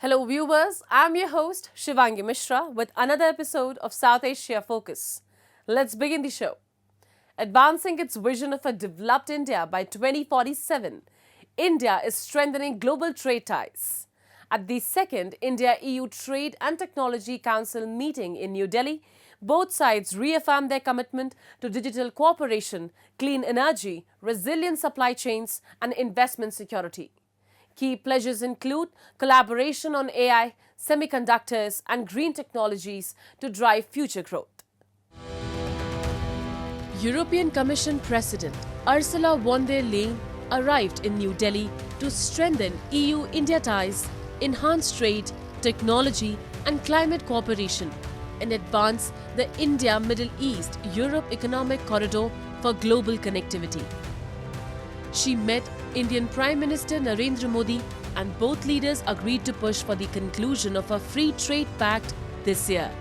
Hello viewers, I'm your host Shivangi Mishra with another episode of South Asia Focus. Let's begin the show. Advancing its vision of a developed India by 2047, India is strengthening global trade ties. At the second India-EU Trade and Technology Council meeting in New Delhi, both sides reaffirmed their commitment to digital cooperation, clean energy, resilient supply chains, and investment security. Key pledges include collaboration on AI, semiconductors, and green technologies to drive future growth. European Commission President Ursula von der Leyen arrived in New Delhi to strengthen EU-India ties, enhance trade, technology, and climate cooperation, and advance the India-Middle East-Europe Economic Corridor for global connectivity. She met Indian Prime Minister Narendra Modi, and both leaders agreed to push for the conclusion of a free trade pact this year.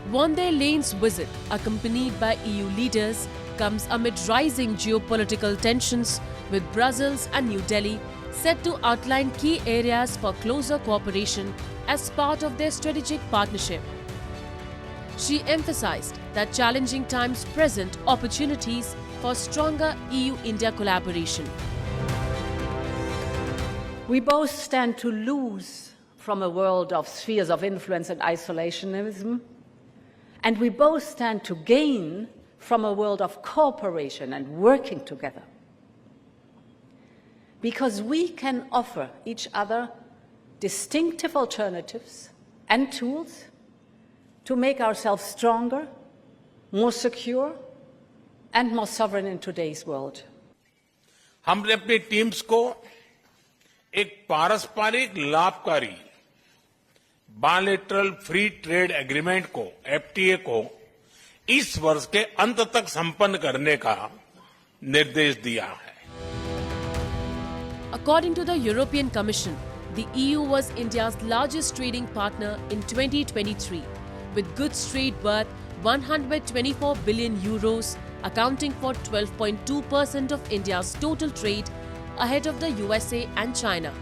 Von der Leyen's visit, accompanied by EU leaders, comes amid rising geopolitical tensions, with Brussels and New Delhi set to outline key areas for closer cooperation as part of their strategic partnership. She emphasized that challenging times present opportunities for stronger EU-India collaboration. We both stand to lose from a world of spheres of influence and isolationism, and we both stand to gain from a world of cooperation and working together. Because we can offer each other distinctive alternatives and tools to make ourselves stronger, more secure, and more sovereign in today's world. हमने अपनी teams को एक पारस्परिक लाभकारी bilateral free trade agreement को FTA को इस वर्ष के अंत तक संपन्न करने का निर्देश दिया है. According to the European Commission, the EU was India's largest trading partner in 2023, with goods trade worth 124 billion euros, accounting for 12.2% of India's total trade, ahead of the USA and China.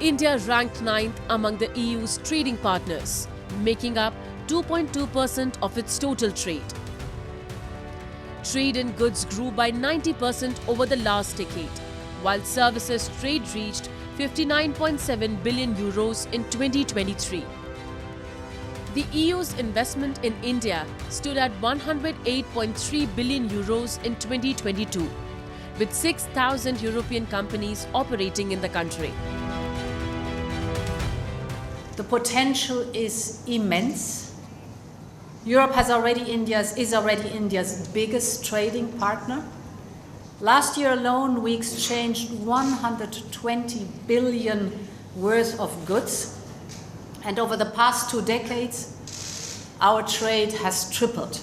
India ranked 9th among the EU's trading partners, making up 2.2% of its total trade. Trade in goods grew by 90% over the last decade, while services trade reached 59.7 billion euros in 2023. The EU's investment in India stood at 108.3 billion euros in 2022, with 6,000 European companies operating in the country. The potential is immense. Europe is already India's biggest trading partner. Last year alone, we exchanged 120 billion worth of goods. And over the past 2 decades, our trade has tripled.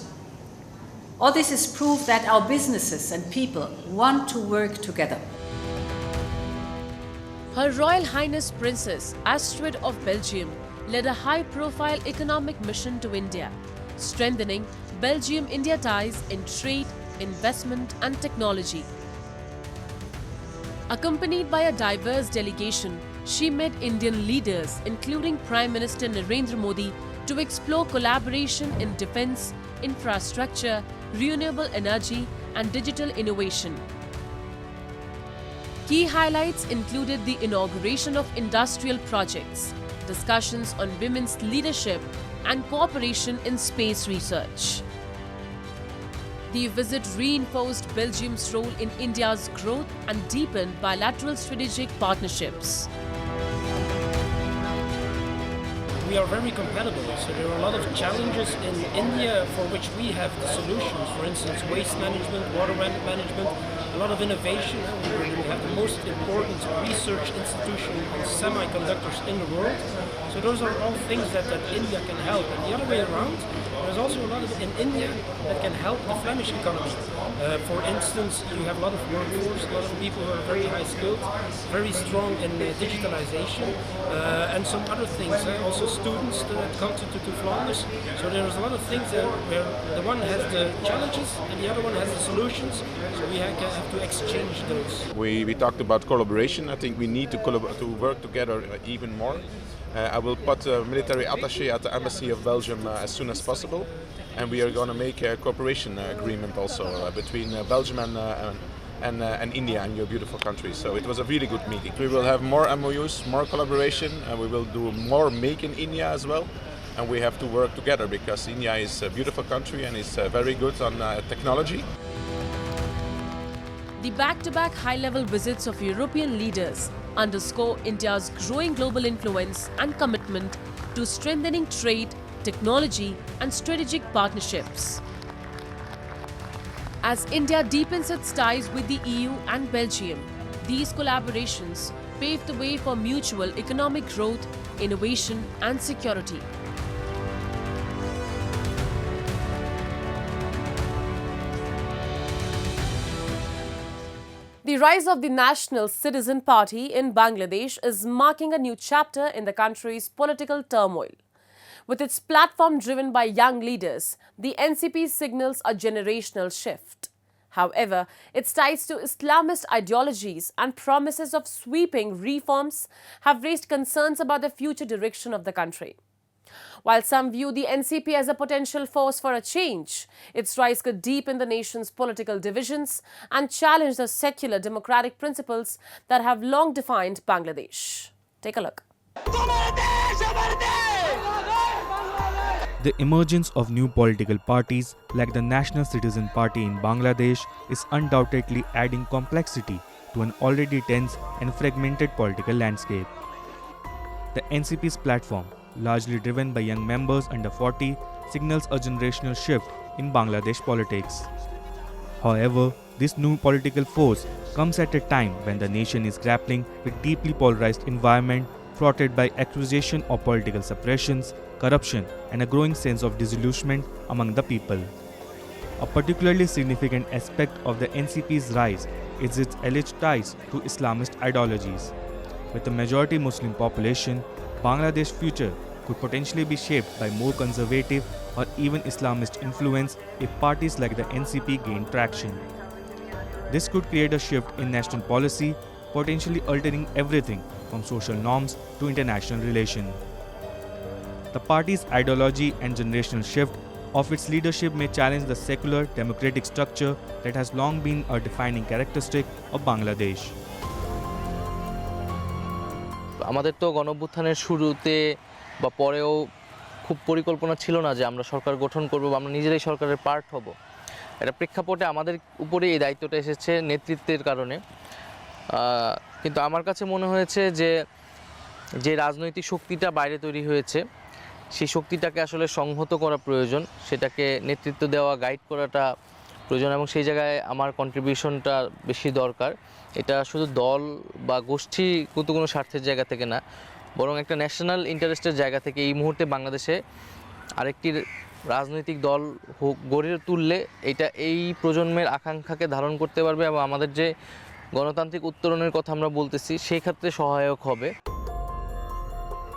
All this is proof that our businesses and people want to work together. Her Royal Highness Princess Astrid of Belgium led a high-profile economic mission to India, strengthening Belgium-India ties in trade, investment and technology. Accompanied by a diverse delegation, she met Indian leaders, including Prime Minister Narendra Modi, to explore collaboration in defense, infrastructure, renewable energy, and digital innovation. Key highlights included the inauguration of industrial projects, discussions on women's leadership, and cooperation in space research. The visit reinforced Belgium's role in India's growth and deepened bilateral strategic partnerships. We are very compatible, so there are a lot of challenges in India for which we have the solutions. For instance, waste management, water management, a lot of innovation. We have the most important research institution on semiconductors in the world. So those are all things that India can help. And the other way around, there's also a lot in India that can help the Flemish economy. For instance, you have a lot of workforce, a lot of people who are very high skilled, very strong in digitalization, and some other things. Also students that come to Flanders. So there's a lot of things where the one has the challenges and the other one has the solutions. So we have to exchange those. We talked about collaboration. I think we need to work together even more. I will put a military attaché at the embassy of Belgium as soon as possible, and we are going to make a cooperation agreement also between Belgium and India, and your beautiful country. So it was a really good meeting. We will have more MOUs, more collaboration, and we will do more Make in India as well. And we have to work together because India is a beautiful country and is very good on technology. The back-to-back high-level visits of European leaders underscore India's growing global influence and commitment to strengthening trade, technology and strategic partnerships. As India deepens its ties with the EU and Belgium, these collaborations pave the way for mutual economic growth, innovation and security. The rise of the National Citizen Party in Bangladesh is marking a new chapter in the country's political turmoil. With its platform driven by young leaders, the NCP signals a generational shift. However, its ties to Islamist ideologies and promises of sweeping reforms have raised concerns about the future direction of the country. While some view the NCP as a potential force for a change, its rise could deepen the nation's political divisions and challenge the secular democratic principles that have long defined Bangladesh. Take a look. The emergence of new political parties like the National Citizen Party in Bangladesh is undoubtedly adding complexity to an already tense and fragmented political landscape. The NCP's platform, largely driven by young members under 40, signals a generational shift in Bangladesh politics. However, this new political force comes at a time when the nation is grappling with deeply polarized environment fraughted by accusation of political suppressions, corruption, and a growing sense of disillusionment among the people. A particularly significant aspect of the NCP's rise is its alleged ties to Islamist ideologies. With a majority Muslim population, Bangladesh's future could potentially be shaped by more conservative or even Islamist influence if parties like the NCP gain traction. This could create a shift in national policy, potentially altering everything from social norms to international relations. The party's ideology and generational shift of its leadership may challenge the secular democratic structure that has long been a defining characteristic of Bangladesh. আমাদের তো গণঅভ্যুত্থানের শুরুতে বা পরেও খুব পরিকল্পনা ছিল না যে আমরা সরকার গঠন করব বা আমরা নিজেরাই সরকারের পার্ট হব। এটা প্রেক্ষাপটে আমাদের উপরে এই দায়িত্বটা এসেছে নেতৃত্বের কারণে। কিন্তু আমার কাছে মনে হয়েছে যে রাজনৈতিক শক্তিটা বাইরে তৈরি হয়েছে সেই শক্তিটাকে আসলে সংহত করা প্রয়োজন, সেটাকে নেতৃত্ব দেওয়া, গাইড করাটা প্রয়োজন এবং সেই জায়গায় আমার কন্ট্রিবিউশনটা বেশি দরকার। এটা শুধু দল বা গোষ্ঠীগত কোনো স্বার্থের জায়গা থেকে না, বরং একটা ন্যাশনাল ইন্টারেস্টের জায়গা থেকে এই মুহূর্তে বাংলাদেশে আরেকটি রাজনৈতিক দল গড়ে তুললে এটা এই প্রজন্মের আকাঙ্ক্ষাকে ধারণ করতে পারবে এবং আমাদের যে গণতান্ত্রিক উত্তরণের কথা আমরা বলতেছি সেই ক্ষেত্রে সহায়ক হবে।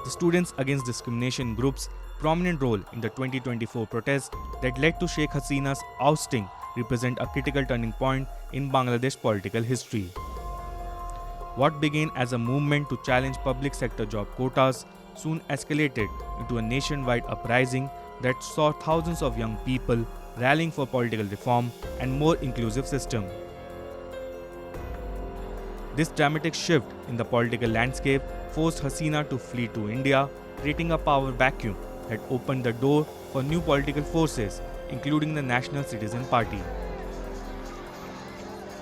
The Students Against Discrimination group's prominent role in the 2024 protests that led to Sheikh Hasina's ousting represent a critical turning point in Bangladesh political history. What began as a movement to challenge public sector job quotas soon escalated into a nationwide uprising that saw thousands of young people rallying for political reform and more inclusive system. This dramatic shift in the political landscape forced Hasina to flee to India, creating a power vacuum that opened the door for new political forces, including the National Citizen Party.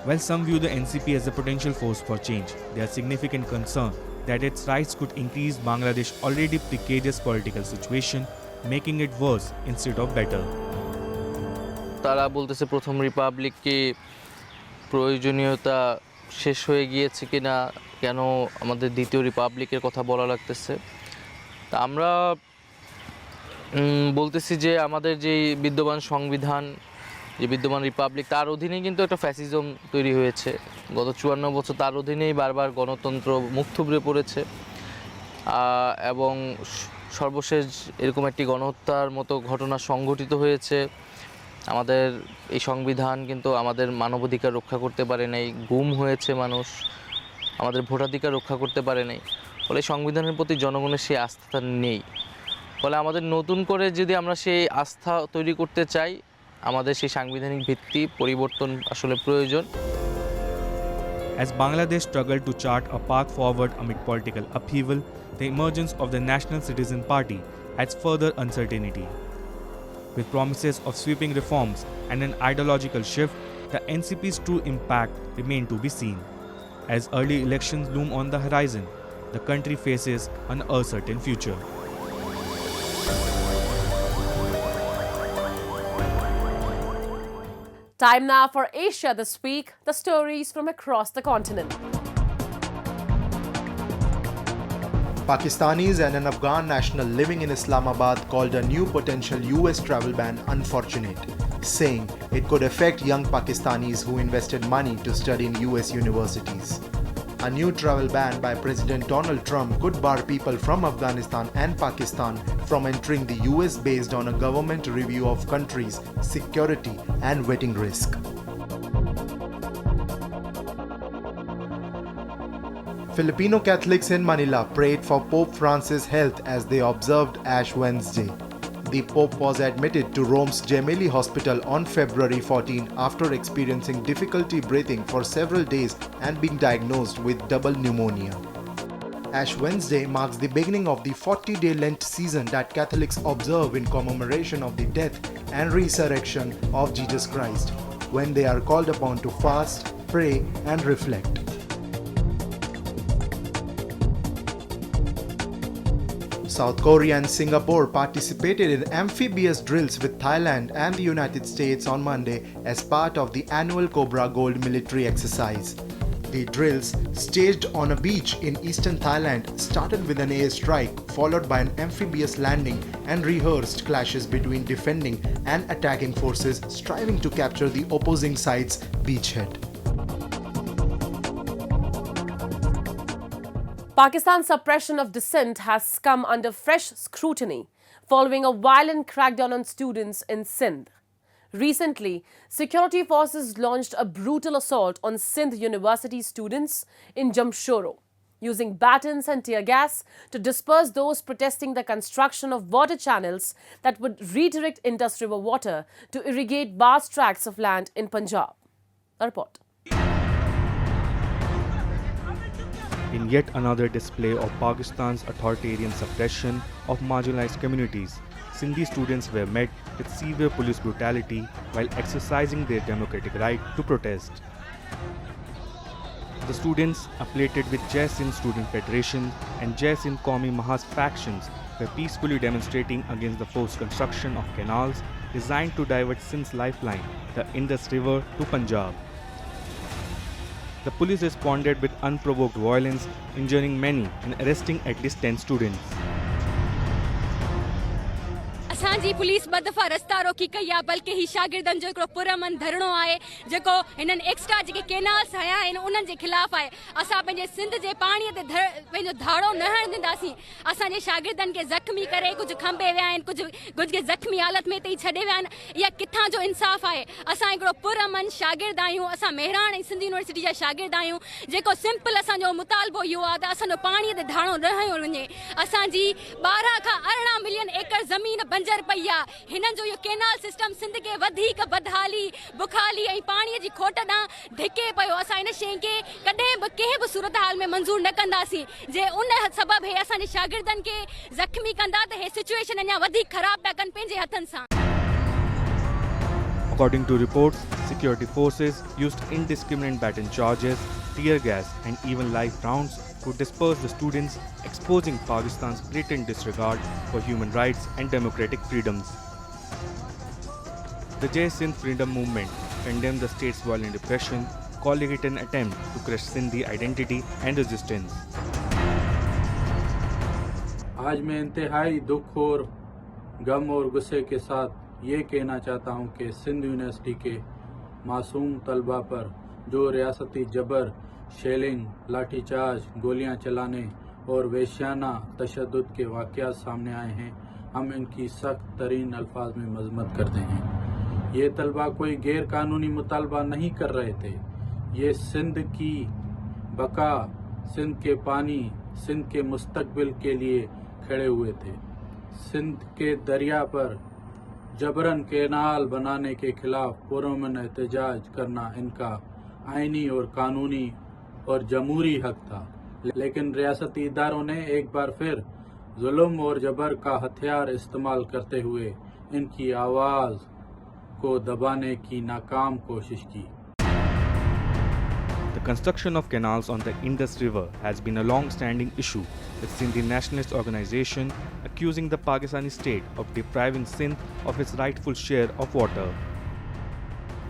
While some view the NCP as a potential force for change, there is significant concern that its rise could increase Bangladesh's already precarious political situation, making it worse instead of better. তারা বলতেছে প্রথম রিপাবলিককে প্রয়োজনীয়তা শেষ হয়ে গিয়েছে কিনা, কেন আমাদের দ্বিতীয় রিপাবলিকের কথা বলা লাগতেছে। তা আমরা বলতেছি যে আমাদের যে বিদ্যমান সংবিধান যে বিদ্যমান রিপাবলিক, তার অধীনেই কিন্তু একটা ফ্যাসিজম তৈরি হয়েছে। গত 54 বছর তার অধীনেই বারবার গণতন্ত্র মুখ থুবড়ে পড়েছে, এবং সর্বশেষ এরকম একটি গণহত্যার মতো ঘটনা সংঘটিত হয়েছে। আমাদের এই সংবিধান কিন্তু আমাদের মানবাধিকার রক্ষা করতে পারে নাই, গুম হয়েছে মানুষ, আমাদের ভোটাধিকার রক্ষা করতে পারে নাই। ফলে সংবিধানের প্রতি জনগণের সেই আস্থা নেই। ফলে আমাদের নতুন করে যদি আমরা সেই আস্থা তৈরি করতে চাই, আমাদের সেই সাংবিধানিক ভিত্তি পরিবর্তন আসলে প্রয়োজন। As Bangladesh struggled to chart a path forward amid political upheaval, the emergence of the National Citizen Party adds further uncertainty. With promises of sweeping reforms and an ideological shift, the NCP's true impact remains to be seen. As early elections loom on the horizon, the country faces an uncertain future. Time now for Asia This Week, the stories from across the continent. Pakistanis and an Afghan national living in Islamabad called a new potential US travel ban unfortunate, saying it could affect young Pakistanis who invested money to study in US universities. A new travel ban by President Donald Trump could bar people from Afghanistan and Pakistan from entering the US based on a government review of countries' security and vetting risk. Filipino Catholics in Manila prayed for Pope Francis' health as they observed Ash Wednesday. The Pope was admitted to Rome's Gemelli Hospital on February 14 after experiencing difficulty breathing for several days and being diagnosed with double pneumonia. Ash Wednesday marks the beginning of the 40-day Lent season that Catholics observe in commemoration of the death and resurrection of Jesus Christ, when they are called upon to fast, pray, and reflect. South Korea and Singapore participated in amphibious drills with Thailand and the United States on Monday as part of the annual Cobra Gold military exercise. The drills, staged on a beach in eastern Thailand, started with an airstrike followed by an amphibious landing and rehearsed clashes between defending and attacking forces striving to capture the opposing side's beachhead. Pakistan's suppression of dissent has come under fresh scrutiny following a violent crackdown on students in Sindh. Recently, security forces launched a brutal assault on Sindh University students in Jamshoro, using batons and tear gas to disperse those protesting the construction of water channels that would redirect Indus River water to irrigate vast tracts of land in Punjab. A report. In yet another display of Pakistan's authoritarian suppression of marginalized communities, Sindhi students were met with severe police brutality while exercising their democratic right to protest. The students, affiliated with Jai Sindh Student Federation and Jai Sindh Qaumi Mahas factions, were peacefully demonstrating against the forced construction of canals designed to divert Sindh's lifeline, the Indus River, to Punjab. The police responded with unprovoked violence, injuring many and arresting at least 10 students. असांजी police ॿ दफ़ा रस्ता रोकी कई आहे, बल्कि ही शागिर्दनि जो हिकिड़ो पुरअमन धरणो आहे जेको हिननि एक्स्ट्रा जेके केनाल्स हया आहिनि उन्हनि जे ख़िलाफ़ आहे। असां पंहिंजे सिंध जे पाणीअ ते पंहिंजो धाड़ो न हणण ॾींदासीं। असांजे शागिर्दनि खे ज़ख़्मी करे कुझु खंभे विया आहिनि, कुझु खे ज़ख़्मी हालत में तई छॾे विया आहिनि। इहा किथां जो इंसाफ़ आहे? असां हिकिड़ो पुरअमन शागिर्द आहियूं, असां मेहराण ऐं सिंध यूनिवर्सिटी जा शागिर्द आहियूं, जेको सिंपल असांजो मुतालबो इहो आहे त असांजो पाणीअ ते धाड़ो न हयो वञे। असांजी 12 खां 18 मिलियन एकड़ ज़मीन बंजर पई आहे। हिननि जो इहो केनाल सिस्टम सिंध खे वधीक बदहाली, बुखाली ऐं पाणीअ जी खोट ॾांहुं धिके पियो। असां इन शइ खे कॾहिं बि कंहिं बि सूरत हाल में मंज़ूर न कंदासीं। जे उन सबबु हे असांजे शागिर्दनि खे ज़ख़्मी कंदा त हे सिचुएशन अञा वधीक ख़राब पिया कनि पंहिंजे हथनि सां। According to reports, security forces used indiscriminate baton charges, tear gas, and even live rounds to disperse the students, exposing Pakistan's blatant disregard for human rights and democratic freedoms. The Jai Sindh Freedom Movement condemned the state's violent repression, calling it an attempt to crush Sindhi identity and resistance. आज मैं इंतहाई दुख और गम और गुस्से के साथ ये कहना चाहता हूँ कि सिंध यूनिवर्सिटी के मासूम तलबा पर जो रियासती जबर, शेलिंग, लाठीचार्ज, गोलियां चलाने और वेश्याना तशद्दुद के वाक़यात सामने आए हैं, हम इनकी सख्त तरीन अल्फाज में मजम्मत करते हैं। ये तलबा कोई गैर कानूनी मुतालबा नहीं कर रहे थे। ये सिंध की बका, सिंध के पानी, सिंध के मुस्तकबिल के लिए खड़े हुए थे। सिंध के दरिया पर जबरन कैनाल बनाने के खिलाफ पुरअमन एहतजाज करना इनका आईनी और कानूनी और जमहूरी हक था, लेकिन रियासती इदारों ने एक बार फिर जुल्म और जबर का हथियार इस्तेमाल करते हुए इनकी आवाज़ को दबाने की नाकाम कोशिश की। The construction of canals on the Indus River has been a long-standing issue, with Sindhi nationalist organization accusing the Pakistani state of depriving Sindh of its rightful share of water.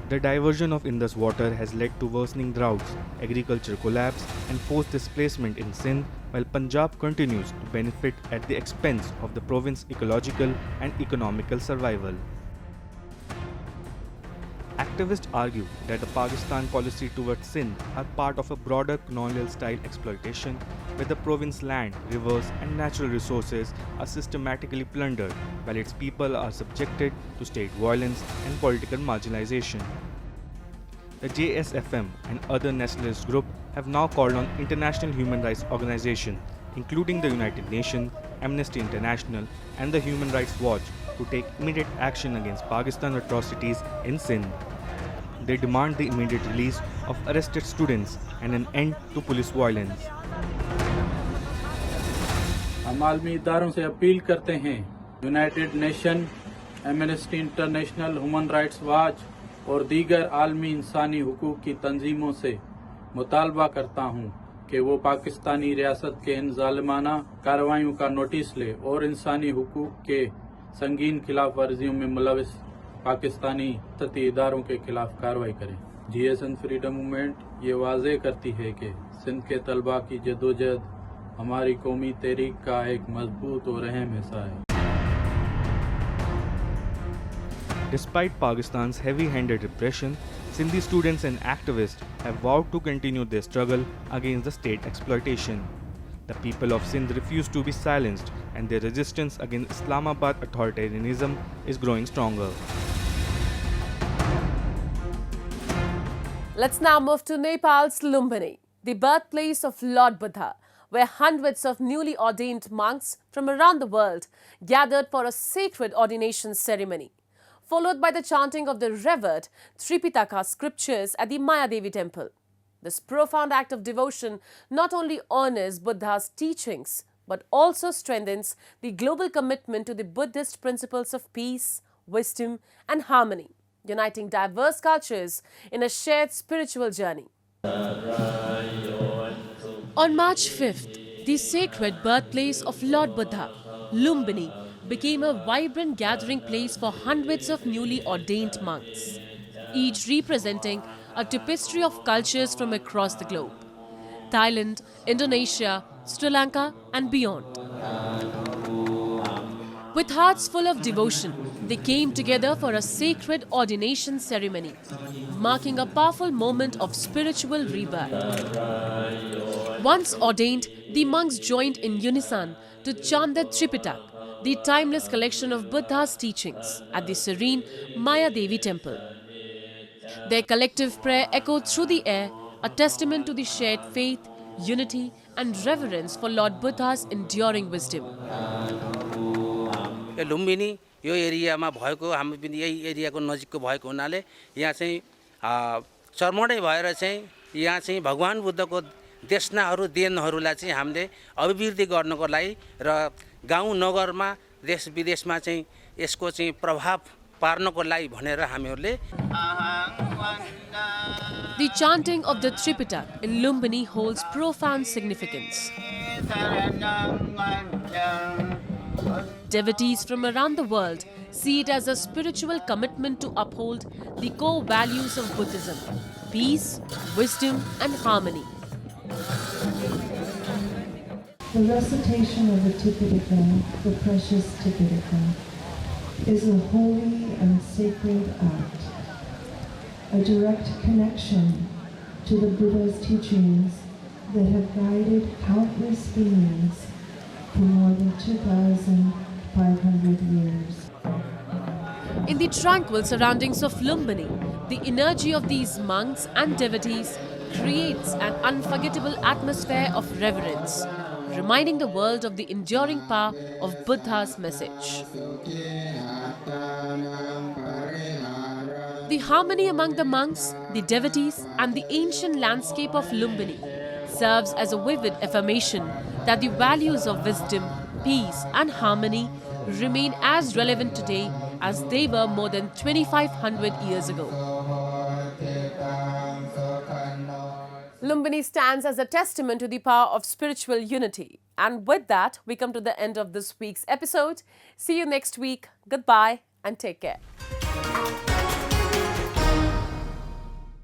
The diversion of Indus water has led to worsening droughts, agriculture collapse and forced displacement in Sindh, while Punjab continues to benefit at the expense of the province's ecological and economical survival. Activists argue that the Pakistan policy towards Sindh are part of a broader colonial-style exploitation where the province's land, rivers and natural resources are systematically plundered while its people are subjected to state violence and political marginalization. The JSFM and other nationalist groups have now called on international human rights organizations, including the United Nations, Amnesty International and the Human Rights Watch, to take immediate action against Pakistan's atrocities in Sindh. They demand the immediate release of arrested students and an end to police violence. हम आलमी इदारों से appeal करते हैं, United nation, amnesty international, human rights watch और दीगर आलमी इंसानी हुकूक की तंजीमों से मुतालबा करता हूँ कि वो पाकिस्तानी रियासत के इन जालिमाना कार्रवाइयों का नोटिस ले और इंसानी हुकूक के संगीन खिलाफ वर्जियों में मुलविस पाकिस्तानी सती इदारों के खिलाफ कार्रवाई करें। GSN फ्रीडम मूवमेंट ये वाज़े करती है कि सिंध के तलबा की जदोजहद हमारी कौमी तहरीक का एक मजबूत और अहम हिस्सा है। Despite Pakistan's heavy-handed repression, Sindhi students and activists have vowed to continue their struggle against the state exploitation. The people of Sindh refuse to be silenced, and their resistance against Islamabad authoritarianism is growing stronger. Let's now move to Nepal's Lumbini, the birthplace of Lord Buddha, where hundreds of newly ordained monks from around the world gathered for a sacred ordination ceremony, followed by the chanting of the revered Tripitaka scriptures at the Mayadevi temple. This profound act of devotion not only honors Buddha's teachings, but also strengthens the global commitment to the Buddhist principles of peace, wisdom and harmony, uniting diverse cultures in a shared spiritual journey. On March 5th, the sacred birthplace of Lord Buddha, Lumbini, became a vibrant gathering place for hundreds of newly ordained monks, each representing a tapestry of cultures from across the globe: Thailand, Indonesia, Sri Lanka and beyond. With hearts full of devotion, they came together for a sacred ordination ceremony, marking a powerful moment of spiritual rebirth. Once ordained, the monks joined in unison to chant the Tripitaka, the timeless collection of Buddha's teachings, at the serene Mayadevi temple. Their collective prayer echoed through the air, a testament to the shared faith, unity and reverence for Lord Buddha's enduring wisdom. Lumbini यो एरियामा भएको हामी पनि यही एरियाको नजिकको भएको हुनाले यहाँ चाहिँ चर्मडै भएर चाहिँ यहाँ चाहिँ भगवान बुद्धको देशनाहरू देनहरूलाई चाहिँ हामीले अभिवृद्धि गर्नको लागि र गाउँ नगरमा देश विदेशमा चाहिँ यसको चाहिँ प्रभाव पार्नको लागि भनेर हामीहरूले The chanting of the Tripitaka in Lumbini holds profound significance. Devotees from around the world see it as a spiritual commitment to uphold the core values of Buddhism: peace, wisdom and harmony. The recitation of the Tripitaka, the precious Tripitaka, is a holy and sacred act, a direct connection to the Buddha's teachings that have guided countless beings for more than 2,500 years. In the tranquil surroundings of Lumbini, the energy of these monks and devotees creates an unforgettable atmosphere of reverence, reminding the world of the enduring power of Buddha's message. The harmony among the monks, the devotees, and the ancient landscape of Lumbini serves as a vivid affirmation that the values of wisdom, peace, and harmony remain as relevant today as they were more than 2,500 years ago. Lumbini stands as a testament to the power of spiritual unity. And with that, we come to the end of this week's episode. See you next week. Goodbye and take care.